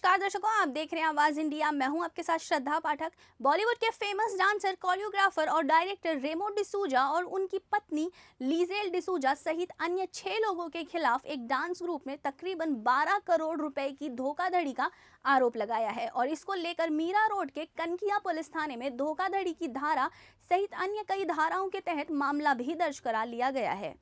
नमस्कार दर्शकों, आप देख रहे हैं आवाज इंडिया। मैं हूं आपके साथ श्रद्धा पाठक। बॉलीवुड के फेमस डांसर, कोरियोग्राफर और डायरेक्टर रेमो डिसूजा और उनकी पत्नी लीजेल डिसूजा सहित अन्य 6 लोगों के खिलाफ एक डांस ग्रुप ने तकरीबन 12 करोड़ रुपए की धोखाधड़ी का आरोप लगाया है और इसको लेकर मीरा रोड के कनकिया पुलिस थाने में धोखाधड़ी की धारा सहित अन्य कई धाराओं के तहत मामला भी दर्ज करा लिया गया है।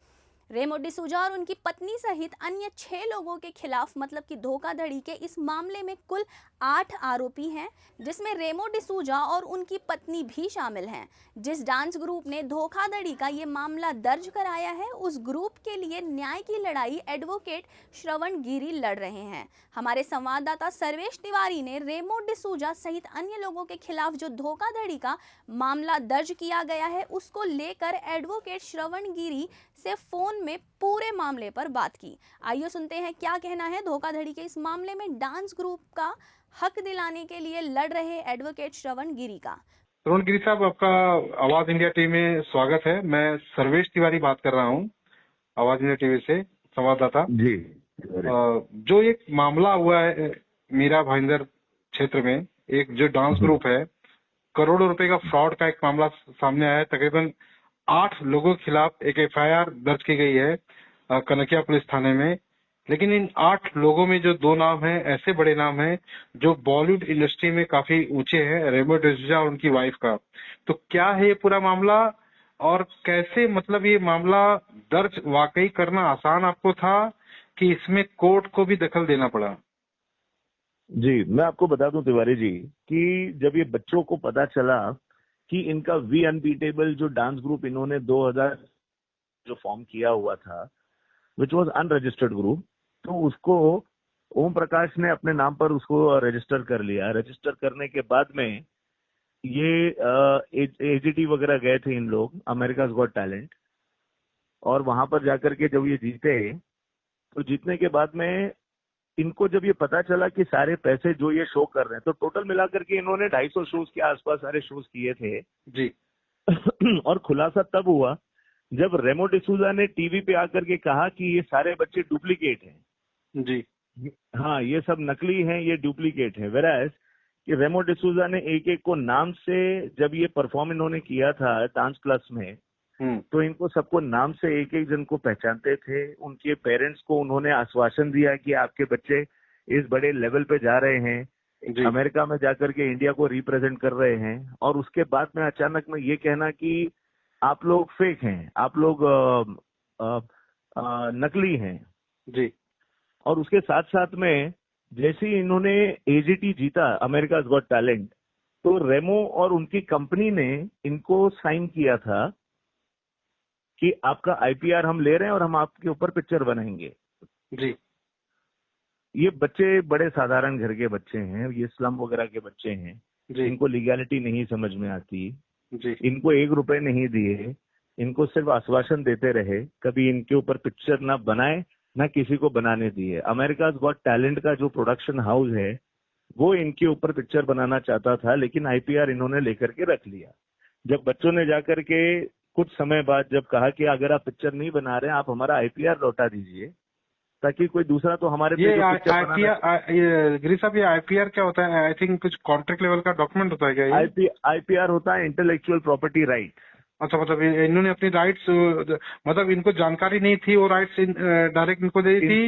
रेमो डिसूजा और उनकी पत्नी सहित अन्य 6 लोगों के खिलाफ मतलब कि धोखाधड़ी के इस मामले में कुल 8 आरोपी हैं, जिसमें रेमो डिसूजा और उनकी पत्नी भी शामिल हैं। जिस डांस ग्रुप ने धोखाधड़ी का ये मामला दर्ज कराया है, उस ग्रुप के लिए न्याय की लड़ाई एडवोकेट श्रवण गिरी लड़ रहे हैं। हमारे संवाददाता सर्वेश तिवारी ने रेमो डिसूजा सहित अन्य लोगों के खिलाफ जो धोखाधड़ी का मामला दर्ज किया गया है, उसको लेकर एडवोकेट श्रवण गिरी से फोन में पूरे मामले पर बात की। आइए सुनते हैं क्या कहना है धोखाधड़ी के इस मामले में डांस ग्रुप का हक दिलाने के लिए लड़ रहे एडवोकेट श्रवण गिरी का। श्रवण गिरी साहब, आपका आवाज इंडिया टीवी में स्वागत है। मैं सर्वेश तिवारी बात कर रहा हूँ, आवाज इंडिया टीवी से संवाददाता जी। जो एक मामला हुआ है मीरा भाईंदर क्षेत्र में, एक जो डांस ग्रुप है, करोड़ों रुपए का फ्रॉड का एक मामला सामने आया है। तकरीबन 8 लोगों के खिलाफ एक एफआईआर दर्ज की गई है कनकिया पुलिस थाने में। लेकिन इन 8 लोगों में जो 2 नाम हैं, ऐसे बड़े नाम हैं जो बॉलीवुड इंडस्ट्री में काफी ऊंचे हैं, रेमो डिसूजा और उनकी वाइफ का। तो क्या है ये पूरा मामला और कैसे, मतलब ये मामला दर्ज वाकई करना आसान आपको था कि इसमें कोर्ट को भी दखल देना पड़ा? जी, मैं आपको बता दूं तिवारी जी कि जब ये बच्चों को पता चला कि इनका वी अनबीटेबल जो डांस ग्रुप इन्होंने 2000 जो फॉर्म किया हुआ था, विच वाज अनरजिस्टर्ड ग्रुप, तो उसको ओम प्रकाश ने अपने नाम पर उसको रजिस्टर कर लिया। रजिस्टर करने के बाद में ये एजीटी वगैरह गए थे इन लोग, अमेरिकाज गॉट टैलेंट, और वहां पर जाकर के जब ये जीते, तो जीतने के बाद में इनको जब ये पता चला कि सारे पैसे जो ये शो कर रहे हैं, तो टोटल मिलाकर के इन्होंने 250 शोज के आसपास सारे शोज किए थे जी। और खुलासा तब हुआ जब रेमो डिसूजा ने टीवी पे आकर के कहा कि ये सारे बच्चे डुप्लीकेट हैं। जी हाँ, ये सब नकली हैं, ये डुप्लीकेट है। वेराज कि रेमो डिसूजा ने एक एक को नाम से, जब ये परफॉर्म इन्होंने किया था डांस क्लास में, तो इनको सबको नाम से एक एक जन को पहचानते थे। उनके पेरेंट्स को उन्होंने आश्वासन दिया कि आपके बच्चे इस बड़े लेवल पे जा रहे हैं, अमेरिका में जाकर के इंडिया को रिप्रेजेंट कर रहे हैं। और उसके बाद में अचानक में ये कहना कि आप लोग फेक हैं, आप लोग नकली हैं जी। और उसके साथ साथ में जैसे ही इन्होंने एजीटी जीता, अमेरिकाज गॉट टैलेंट, तो रेमो और उनकी कंपनी ने इनको साइन किया था कि आपका आईपीआर हम ले रहे हैं और हम आपके ऊपर पिक्चर बनाएंगे। जी। ये बच्चे बड़े साधारण घर के बच्चे हैं, ये स्लम वगैरह के बच्चे हैं जी। इनको लीगैलिटी नहीं समझ में आती जी। इनको 1 रुपए नहीं दिए, इनको सिर्फ आश्वासन देते रहे, कभी इनके ऊपर पिक्चर ना बनाए ना किसी को बनाने दिए। अमेरिकाज गॉट टैलेंट का जो प्रोडक्शन हाउस है वो इनके ऊपर पिक्चर बनाना चाहता था, लेकिन आईपीआर इन्होंने लेकर के रख लिया। जब बच्चों ने जाकर के कुछ समय बाद जब कहा कि अगर आप पिक्चर नहीं बना रहे, आप हमारा आईपीआर लौटा दीजिए ताकि कोई दूसरा तो हमारे ये आईपीआर, गिरी साहब, ये आईपीआर क्या होता है? आई थिंक कुछ कॉन्ट्रैक्ट लेवल का डॉक्यूमेंट होता है क्या ये? आईपीआर होता है इंटेलेक्चुअल प्रॉपर्टी राइट। अच्छा, मतलब इन्होंने अपनी राइट्स, मतलब इनको जानकारी नहीं थी, वो राइट्स डायरेक्ट इनको दे दी थी,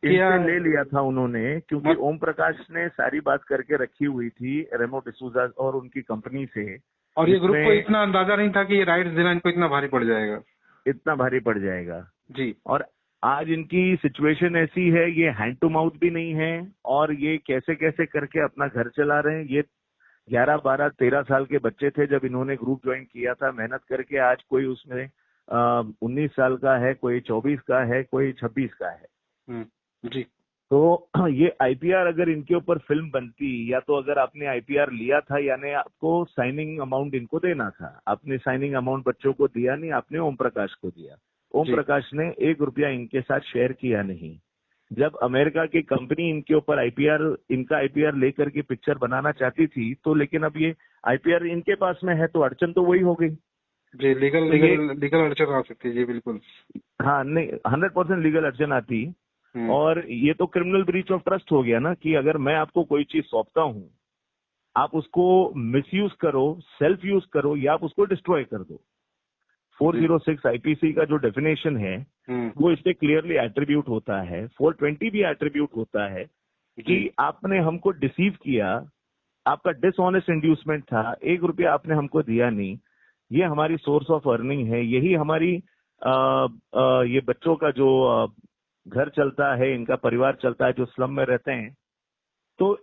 इनसे ले लिया था उन्होंने, क्योंकि ओम प्रकाश ने सारी बात करके रखी हुई थी रेमो डिसूजा और उनकी कंपनी से। और ये ग्रुप को इतना अंदाजा नहीं था कि ये राइट्स देना इनको इतना भारी पड़ जाएगा। इतना भारी पड़ जाएगा जी। और आज इनकी सिचुएशन ऐसी है, ये हैंड टू माउथ भी नहीं है और ये कैसे कैसे करके अपना घर चला रहे हैं। ये 11, 12, 13 साल के बच्चे थे जब इन्होंने ग्रुप ज्वाइन किया था मेहनत करके। आज कोई उसमें 19 साल का है, कोई 24 का है, कोई 26 का है। जी। तो ये आईपीआर अगर इनके ऊपर फिल्म बनती, या तो अगर आपने आईपीआर लिया था यानी आपको साइनिंग अमाउंट इनको देना था, आपने साइनिंग अमाउंट बच्चों को दिया नहीं, आपने ओम प्रकाश को दिया। ओम प्रकाश ने 1 रुपया इनके साथ शेयर किया नहीं। जब अमेरिका की कंपनी इनके ऊपर इनका आईपीआर लेकर के पिक्चर बनाना चाहती थी, तो लेकिन अब ये आईपीआर इनके पास में है, तो अड़चन तो वही हो गई जी। लीगल अड़चन आ सकती है जी, बिल्कुल। हाँ, नहीं, 100% लीगल अड़चन आती। और ये तो क्रिमिनल ब्रीच ऑफ ट्रस्ट हो गया ना, कि अगर मैं आपको कोई चीज सौंपता हूं, आप उसको मिसयूज करो, सेल्फ यूज करो, या आप उसको डिस्ट्रॉय कर दो। 406 आईपीसी का जो डेफिनेशन है वो इससे क्लियरली एट्रीब्यूट होता है। 420 भी एट्रीब्यूट होता है कि आपने हमको डिसीव किया, आपका डिसऑनेस्ट इंड्यूसमेंट था, 1 रुपया आपने हमको दिया नहीं, ये हमारी सोर्स ऑफ अर्निंग है, यही हमारी ये बच्चों का जो घर चलता है, इनका परिवार चलता है जो स्लम में रहते हैं। तो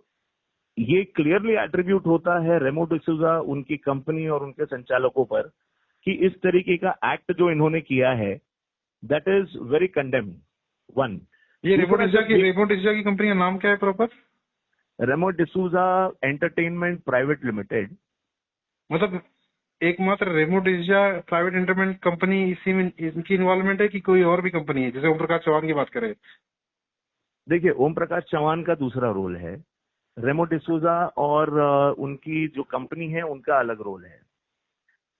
ये क्लियरली एट्रीब्यूट होता है रेमो डिसूजा, उनकी कंपनी और उनके संचालकों पर, कि इस तरीके का एक्ट जो इन्होंने किया है that is very condemned. One, ये रेमो डिसूजा की कंपनी का नाम क्या है proper? Remo D'Souza entertainment private limited. मतलब एकमात्र Remo D'Souza private entertainment company इसी में इनकी इन्वॉल्वमेंट है कि कोई और भी कंपनी है? जैसे ओम प्रकाश चौहान की बात करें, देखिए ओम प्रकाश चौहान का दूसरा रोल है, रेमो डिसूजा और उनकी जो कंपनी है उनका अलग रोल है।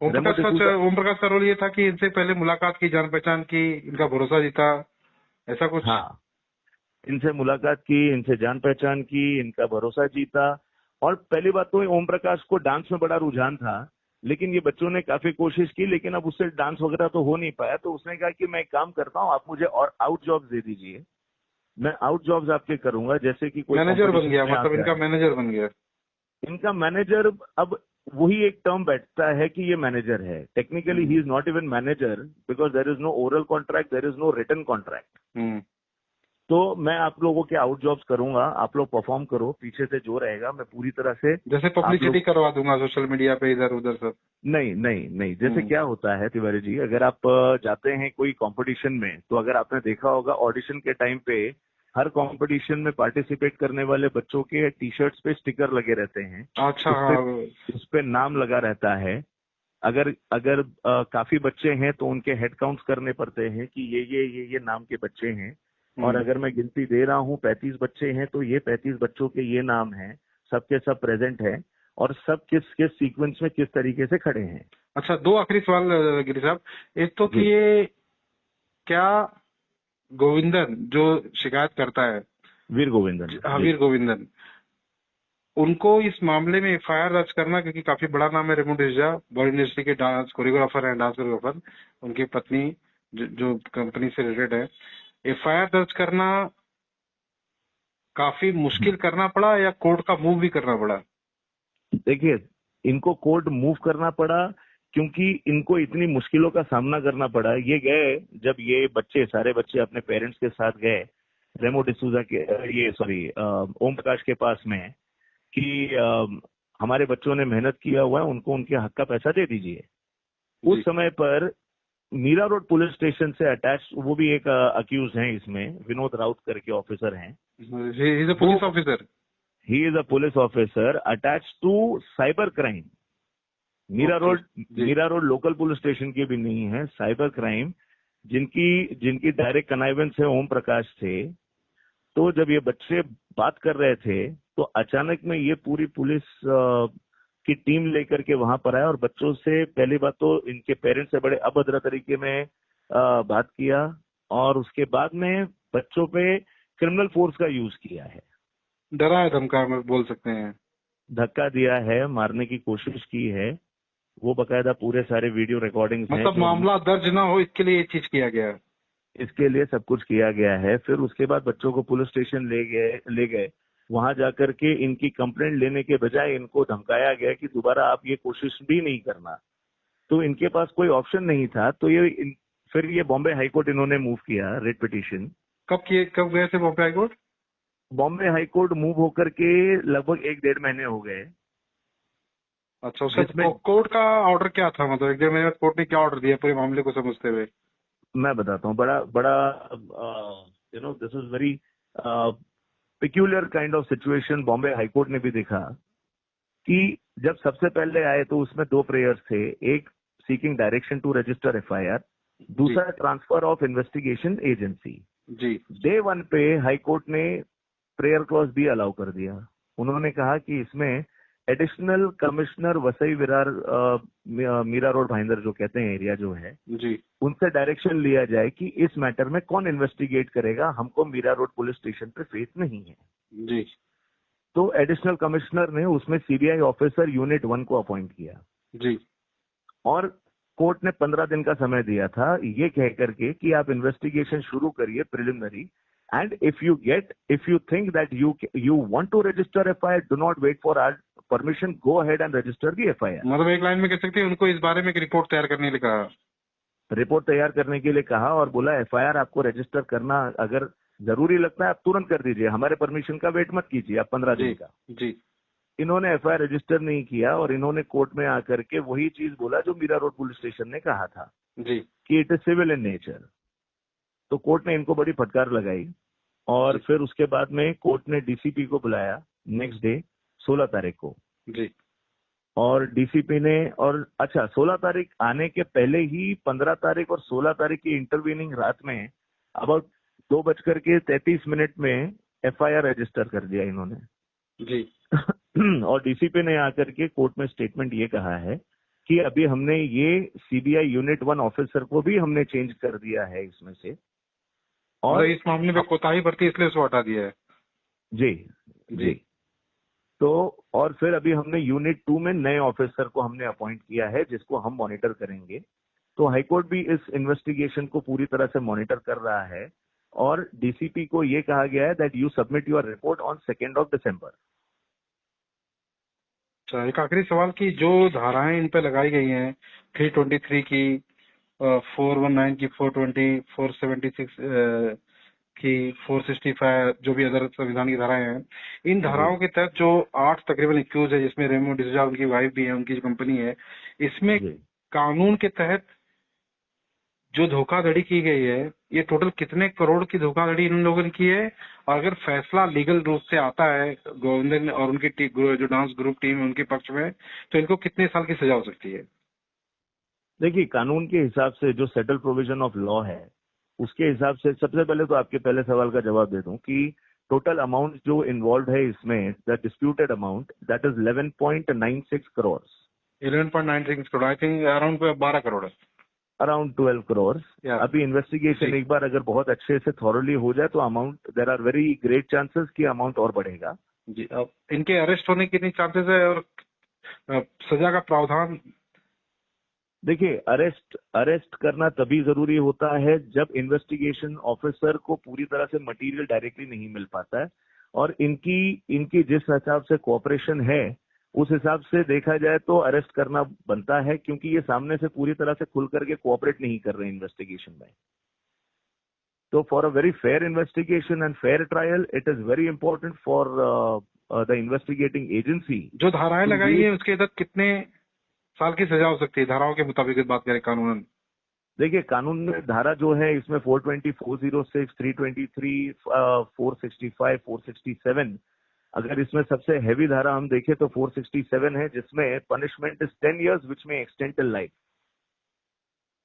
ओम प्रकाश का रोल ये था कि इनसे पहले मुलाकात की, जान पहचान की, इनका भरोसा जीता, ऐसा कुछ? हाँ, इनसे मुलाकात की, इनसे जान पहचान की, इनका भरोसा जीता। और पहली बात तो ओम प्रकाश को डांस में बड़ा रुझान था, लेकिन ये बच्चों ने काफी कोशिश की, लेकिन अब उससे डांस वगैरह तो हो नहीं पाया। तो उसने कहा कि मैं एक काम करता हूँ, आप मुझे और आउट जॉब्स दे दीजिए, मैं आउट जॉब्स आपके करूंगा। जैसे कि कोई मैनेजर बन गया, मतलब इनका मैनेजर बन गया। इनका मैनेजर, अब वही एक टर्म बैठता है कि ये मैनेजर है। Technically he is not even manager, because there is no oral contract, there is no written contract. तो मैं आप लोगों के आउट जॉब्स करूंगा, आप लोग परफॉर्म करो, पीछे से जो रहेगा मैं पूरी तरह से जैसे पब्लिसिटी करवा दूंगा सोशल मीडिया पे इधर उधर सब। नहीं नहीं नहीं, जैसे क्या होता है तिवारी जी, अगर आप जाते हैं कोई कंपटीशन में, तो अगर आपने देखा होगा ऑडिशन के टाइम पे हर कंपटीशन में पार्टिसिपेट करने वाले बच्चों के टी शर्ट्स पे स्टिकर लगे रहते हैं। अच्छा, उस पे नाम लगा रहता है। अगर अगर काफी बच्चे हैं तो उनके हेड काउंट्स करने पड़ते हैं कि ये नाम के बच्चे हैं। और अगर मैं गिनती दे रहा हूँ 35 बच्चे हैं, तो ये 35 बच्चों के ये नाम हैं, सबके सब प्रेजेंट है, और सब किस किस सीक्वेंस में किस तरीके से खड़े हैं। अच्छा, 2 आखिरी सवाल गिरी साहब। एक तो कि ये क्या गोविंदन जो शिकायत करता है, वीर गोविंदन, हाँ वीर गोविंदन, उनको इस मामले में एफआईआर दर्ज करना, क्योंकि काफी बड़ा नाम है रेमो डिसूजा, बॉलीवुड इंडस्ट्री के डांस कोरियोग्राफर हैं, डांस कोरियोग्राफर, उनकी पत्नी जो कंपनी से रिलेटेड है, एफआईआर दर्ज करना काफी मुश्किल करना पड़ा या कोर्ट का मूव भी करना पड़ा? देखिए, इनको कोर्ट मूव करना पड़ा क्योंकि इनको इतनी मुश्किलों का सामना करना पड़ा। ये गए, जब ये बच्चे, सारे बच्चे अपने पेरेंट्स के साथ गए रेमो डिसूजा के, ओम प्रकाश के पास में, कि हमारे बच्चों ने मेहनत किया हुआ है, उनको उनके हक का पैसा दे दीजिए। उस समय पर मीरा रोड पुलिस स्टेशन से अटैच, वो भी एक अक्यूज हैं इसमें, विनोद राउत करके ऑफिसर हैं। He is a police officer. He is a police officer attach to cyber crime. Mira Road local police station की भी नहीं है, साइबर क्राइम, जिनकी डायरेक्ट कनाइवेंस है ओम प्रकाश से। तो जब ये बच्चे बात कर रहे थे तो अचानक में ये पूरी पुलिस की टीम लेकर के वहां पर आया और बच्चों से पहली बात तो इनके पेरेंट्स से बड़े अभद्र तरीके में बात किया, और उसके बाद में बच्चों पे क्रिमिनल फोर्स का यूज किया है। डराया धमकाया बोल सकते हैं, धक्का दिया है, मारने की कोशिश की है। वो बकायदा पूरे सारे वीडियो रिकॉर्डिंग्स हैं। मतलब मामला दर्ज ना हो इसके लिए ये चीज किया गया है, इसके लिए सब कुछ किया गया है। फिर उसके बाद बच्चों को पुलिस स्टेशन ले गए। वहां जाकर के इनकी कंप्लेंट लेने के बजाय इनको धमकाया गया कि दोबारा आप ये कोशिश भी नहीं करना। तो इनके पास कोई ऑप्शन नहीं था। तो फिर ये बॉम्बे हाईकोर्ट इन्होंने मूव किया, रिट पिटीशन। कब गए थे Bombay high court? Bombay high court move होकर के लगभग 1-1.5 महीने हो गए। अच्छा, उसमें कोर्ट का ऑर्डर क्या था? मतलब 1-1.5 महीने कोर्ट ने क्या ऑर्डर दिया पूरे मामले को समझते हुए? मैं बताता हूँ, बड़ा this is very peculiar kind of situation. Bombay high court ने भी देखा कि जब सबसे पहले आए तो उसमें 2 प्रेयर्स थे, एक seeking direction to register FIR, दूसरा ट्रांसफर ऑफ इन्वेस्टिगेशन एजेंसी। जी, डे 1 पे हाईकोर्ट ने प्रेयर क्लॉज भी अलाउ कर दिया। उन्होंने कहा कि इसमें additional commissioner Vasai Virar Mira Road Bhayandar जो कहते हैं एरिया जो है, जी उनसे डायरेक्शन लिया जाए कि इस मैटर में कौन इन्वेस्टिगेट करेगा, हमको मीरा रोड पुलिस स्टेशन पे फेथ नहीं है। जी तो एडिशनल कमिश्नर ने उसमें सीबीआई ऑफिसर यूनिट 1 को अपॉइंट किया जी और कोर्ट ने 15 दिन का समय दिया था ये कह करके कि आप इन्वेस्टिगेशन शुरू करिए preliminary, and if you think that you want to register FIR, do not wait for our permission, go ahead and register the FIR. मतलब एक लाइन में कह सकते हैं उनको इस बारे में एक रिपोर्ट तैयार करने के लिए कहा। रिपोर्ट तैयार करने के लिए कहा और बोला एफआईआर आपको रजिस्टर करना अगर जरूरी लगता है आप तुरंत कर दीजिए, हमारे परमिशन का वेट मत कीजिए आप 15 दिन जी का। जी इन्होंने एफआईआर रजिस्टर नहीं किया और इन्होंने कोर्ट में आकर के वही चीज बोला जो मीरा रोड पुलिस स्टेशन ने कहा था जी कि it is civil in nature. तो कोर्ट ने इनको बड़ी फटकार लगाई और जी। फिर उसके बाद में कोर्ट ने डीसीपी को बुलाया नेक्स्ट डे 16 तारीख को, जी और डीसीपी ने, और अच्छा 16 तारीख आने के पहले ही 15 तारीख और 16 तारीख की इंटरवीनिंग रात में अबाउट 2:33 में एफआईआर रजिस्टर कर दिया इन्होंने। जी और डीसीपी ने आकर के कोर्ट में स्टेटमेंट ये कहा है कि अभी हमने ये सीबीआई यूनिट 1 ऑफिसर को भी हमने चेंज कर दिया है इसमें से, और और इस मामले में कोताही बरती इसलिए उसको हटा दिया है। जी जी तो और फिर अभी हमने यूनिट 2 में नए ऑफिसर को हमने अपॉइंट किया है जिसको हम मॉनिटर करेंगे। तो हाईकोर्ट भी इस इन्वेस्टिगेशन को पूरी तरह से मॉनिटर कर रहा है और डीसीपी को ये कहा गया है that you submit your report on 2 दिसंबर। अच्छा, एक आखिरी सवाल की जो धाराएं इन पे लगाई गई हैं 323 की, 419 की, 420, 476 की, 465, जो भी अदर संविधान की धाराएं हैं, इन धाराओं के तहत जो 8 तकरीबन एक्यूज है जिसमें रेमो डिसूजा उनकी वाइफ भी है, उनकी जो कंपनी है, इसमें जी। कानून के तहत जो धोखाधड़ी की गई है ये टोटल कितने करोड़ की धोखाधड़ी इन लोगों ने की है, और अगर फैसला लीगल रूप से आता है गोविंदन और उनकी जो डांस ग्रुप टीम है उनके पक्ष में, तो इनको कितने साल की सजा हो सकती है? देखिए कानून के हिसाब से जो सेटल प्रोविजन ऑफ लॉ है उसके हिसाब से सबसे पहले तो आपके पहले सवाल का जवाब दे दूं कि टोटल अमाउंट जो इन्वॉल्व है इसमें, the disputed amount that is 11.96 crore. 11.96 crore, I think around 12 crore है। अराउंड 12 करोड़। Yeah. अभी इन्वेस्टिगेशन जी। एक बार अगर बहुत अच्छे से थॉरली हो जाए तो amount, there are very great chances कि अमाउंट और बढ़ेगा। जी, अब इनके अरेस्ट होने के कितनी चांसेस है और सजा का प्रावधान? देखिए अरेस्ट करना तभी जरूरी होता है जब इन्वेस्टिगेशन ऑफिसर को पूरी तरह से मटेरियल डायरेक्टली नहीं मिल पाता है, और इनकी जिस हिसाब से कोऑपरेशन है उस हिसाब से देखा जाए तो अरेस्ट करना बनता है, क्योंकि ये सामने से पूरी तरह से खुल करके कोऑपरेट नहीं कर रहे इन्वेस्टिगेशन में। तो for a very fair investigation and fair trial it is very important for the investigating agency. जो धाराएं लगाई है उसके तहत कितने साल की सजा हो सकती है धाराओं के मुताबिक बात करें कानूनन? देखिए कानून में धारा जो है इसमें 420, 406, 323, 465, 467, अगर इसमें सबसे हैवी धारा हम देखें तो 467 है जिसमें पनिशमेंट इज 10 years विच में एक्सटेंड टिल लाइफ।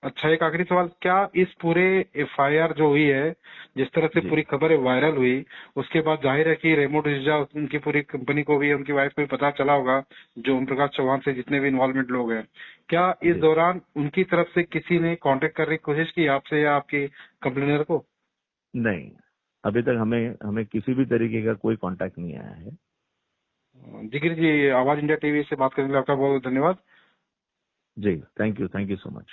अच्छा, एक आखिरी सवाल, क्या इस पूरे एफआईआर जो हुई है, जिस तरह से जी। पूरी खबर वायरल हुई, उसके बाद जाहिर है कि रेमो डिसूजा उनकी पूरी कंपनी को भी, उनकी वाइफ को भी पता चला होगा, जो ओम प्रकाश चौहान से जितने भी इन्वॉल्वमेंट लोग हैं, क्या इस जी। दौरान उनकी तरफ से किसी ने कांटेक्ट करने की कोशिश की आपसे या आपके कंप्लेनर को? नहीं, अभी तक हमें किसी भी तरीके का कोई कांटेक्ट नहीं आया है। जिगिर जी, आवाज इंडिया टीवी से बात करने के लिए आपका बहुत बहुत धन्यवाद। जी, thank you so much.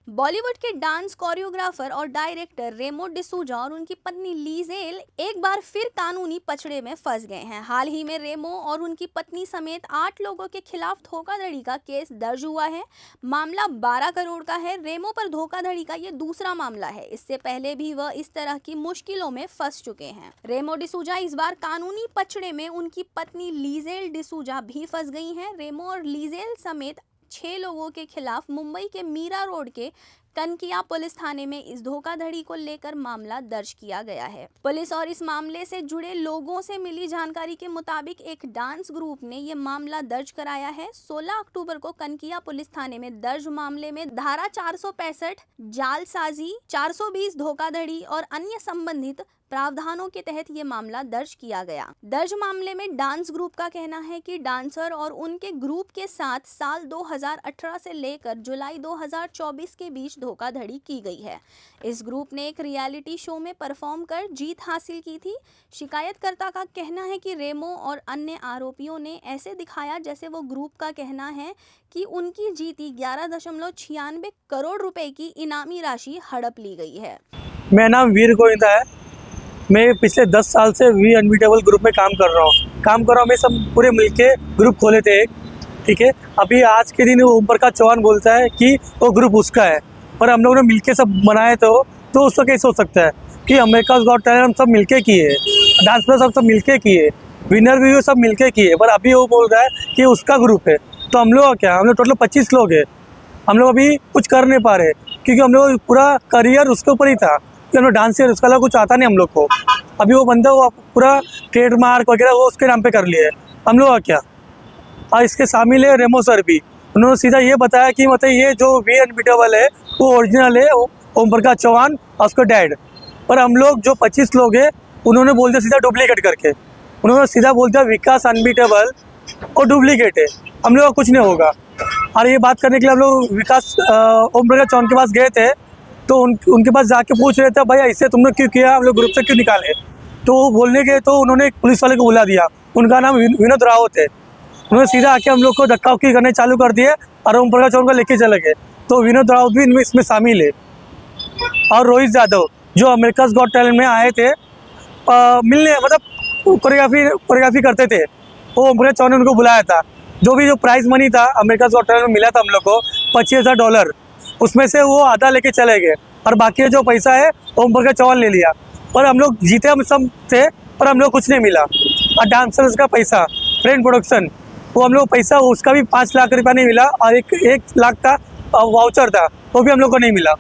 Bollywood के डांस कोरियोग्राफर और डायरेक्टर रेमो डिसूजा और उनकी पत्नी लीजेल एक बार फिर कानूनी पचड़े में फंस गए हैं। हाल ही में रेमो और उनकी पत्नी समेत 8 लोगों के खिलाफ धोखाधड़ी का केस दर्ज हुआ है। मामला 12 करोड़ का है। रेमो पर धोखाधड़ी का ये दूसरा मामला है। इससे पहले भी वह इस तरह की मुश्किलों में फंस चुके हैं। रेमो डिसूजा इस बार कानूनी पचड़े में उनकी पत्नी लीजेल डिसूजा भी फंस गई हैं। रेमो और लीजेल समेत 6 लोगों के खिलाफ मुंबई के मीरा रोड के कनकिया पुलिस थाने में इस धोखाधड़ी को लेकर मामला दर्ज किया गया है। पुलिस और इस मामले से जुड़े लोगों से मिली जानकारी के मुताबिक एक डांस ग्रुप ने यह मामला दर्ज कराया है। 16 अक्टूबर को कनकिया पुलिस थाने में दर्ज मामले में धारा 465 जालसाजी, 420 धोखाधड़ी और अन्य संबंधित प्रावधानों के तहत ये मामला दर्ज किया गया। दर्ज मामले में डांस ग्रुप का कहना है कि डांसर और उनके ग्रुप के साथ साल 2018 से लेकर जुलाई 2024 के बीच धोखाधड़ी की गई है। इस ग्रुप ने एक रियलिटी शो में परफॉर्म कर जीत हासिल की थी। शिकायतकर्ता का कहना है कि रेमो और अन्य आरोपियों ने ऐसे दिखाया जैसे वो ग्रुप का कहना है कि उनकी जीती 11.96 करोड़ रुपए की इनामी राशि हड़प ली गई है। मेरा नाम वीर गोविंदा है। मैं पिछले 10 साल से वी अनबीटेबल ग्रुप में काम कर रहा हूँ। मैं सब पूरे मिलके ग्रुप खोले थे एक, ठीक है। अभी आज के दिन ओम प्रकाश चौहान बोलता है कि वो ग्रुप उसका है, पर हम लोगों ने मिलके सब बनाए तो उसका कैसे हो सकता है कि अमेरिकाज़ गॉट टैलेंट हम सब मिलके किए, डांस प्लस सब मिलके किए, विनर भी सब मिलके किए, पर अभी वो बोल रहा है कि उसका ग्रुप है। तो हम लोग क्या, हम लोग टोटल 25 लोग हैं। हम लोग अभी कुछ कर नहीं पा रहे क्योंकि हम लोग पूरा करियर उसके ऊपर ही था कि हम लोग डांसर, उसका अलावा कुछ आता नहीं हम लोग को। अभी वो बंदा वो पूरा ट्रेडमार्क वगैरह वो उसके नाम पे कर लिए, हम लोग का क्या। और इसके शामिल है रेमो सर भी। उन्होंने सीधा ये बताया कि मतलब ये जो वी अनबीटेबल है वो ओरिजिनल है ओम प्रकाश चौहान और उसका डैड। पर हम लोग जो 25 लोग हैं उन्होंने बोल दिया सीधा डुप्लीकेट करके, उन्होंने सीधा बोल दिया विकास अनबीटेबल और डुप्लीकेट है, हम लोग का कुछ नहीं होगा। और ये बात करने के लिए हम लोग विकास ओम प्रकाश चौहान के पास गए थे, तो उनके पास जाके पूछ रहे थे भैया इससे तुमने क्यों किया, हम लोग ग्रुप से क्यों निकाले। तो वो बोलने गए तो उन्होंने एक पुलिस वाले को बुला दिया, उनका नाम विनोद रावत है। उन्होंने सीधा आके हम लोग को धक्का उक्की करने चालू कर दिए और ओम प्रकाश चौहान को लेके चले गए। तो विनोद रावत भी इसमें शामिल है। और रोहित यादव जो अमेरिकाज़ गॉट टैलेंट में आए थे मिलने, मतलब कोरियोग्राफी करते थे, वो ओम प्रकाश चौहान ने उनको बुलाया था। जो प्राइज मनी था अमेरिकाज़ गॉट टैलेंट में मिला था हम लोग को $25,000, उसमें से वो आधा लेके चले गए और बाकी जो पैसा है ओम प्रकाश चौहान ले लिया। पर हम लोग जीते हम सब थे, पर हम लोग कुछ नहीं मिला। और डांसर्स का पैसा, फ्रेंड प्रोडक्शन, वो हम लोग पैसा उसका भी 5 लाख रुपया नहीं मिला और एक लाख का वाउचर था, वो भी हम लोग को नहीं मिला।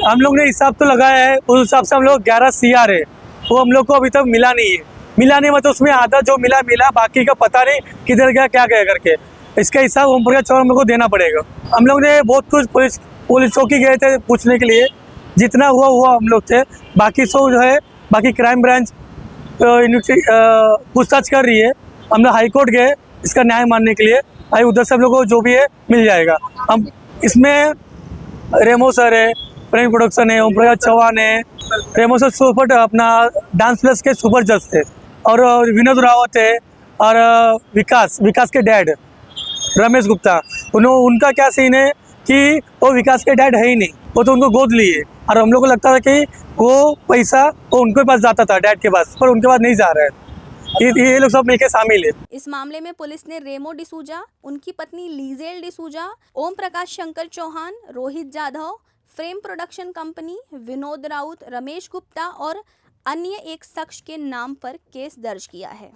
हम लोग ने हिसाब तो लगाया है, उस हिसाब से हम लोग 11 CR है, वो हम लोग को अभी तक मिला नहीं है। मिला नहीं मतलब उसमें आधा जो मिला, बाकी का पता नहीं किधर गया क्या गया करके। इसका हिसाब ओम प्रकाश चौहान को देना पड़ेगा। हम लोग ने बहुत कुछ पुलिस चौकी गए थे पूछने के लिए, जितना हुआ हम लोग थे। बाकी सो जो है बाकी क्राइम ब्रांच पूछताछ कर रही है। हम लोग हाई कोर्ट गए इसका न्याय मानने के लिए, भाई उधर से हम लोग को जो भी है मिल जाएगा। हम इसमें रेमो सर है, प्रेम प्रोडक्शन है, ओम प्रकाश चौहान है, रेमो सर सुपर अपना डांस प्लस के सुपर जज थे, और विनोद रावत है, और विकास के डैड रमेश गुप्ता। उनका क्या सीन है कि वो विकास के डैड है ही नहीं, वो तो उनको गोद लिए। और हम लोग को लगता था कि वो पैसा वो उनके पास जाता था डैड के पास, पर उनके पास नहीं जा रहा है। ये लोग सब मिलकर शामिल है। इस मामले में पुलिस ने रेमो डिसूजा, उनकी पत्नी Lizelle D'Souza, Om Prakash Shankar Chauhan, Rohit Yadav, Frame Production company, Vinod Raut, Ramesh Gupta और अन्य एक शख्स के नाम पर केस दर्ज किया है।